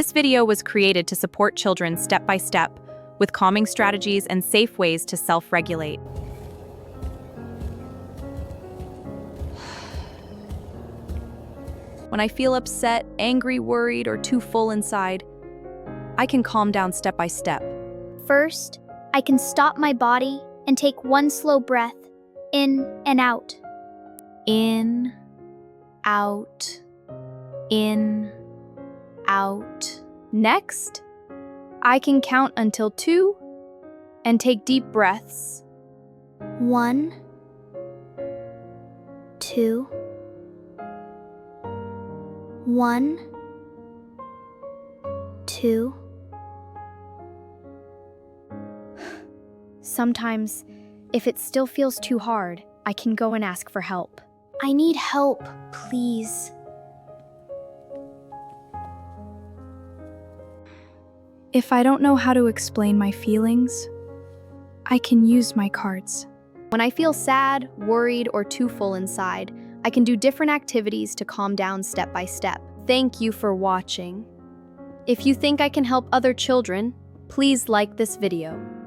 This video was created to support children step by step with calming strategies and safe ways to self-regulate. When I feel upset, angry, worried, or too full inside, I can calm down step by step. First, I can stop my body and take one slow breath, in and out. In, out, in, out. Next, I can count until 2 and take deep breaths. 1, 2, 1, 2. Sometimes, if it still feels too hard, I can go and ask for help. I need help, please. If I don't know how to explain my feelings, I can use my cards. When I feel sad, worried, or too full inside, I can do different activities to calm down step by step. Thank you for watching. If you think I can help other children, please like this video.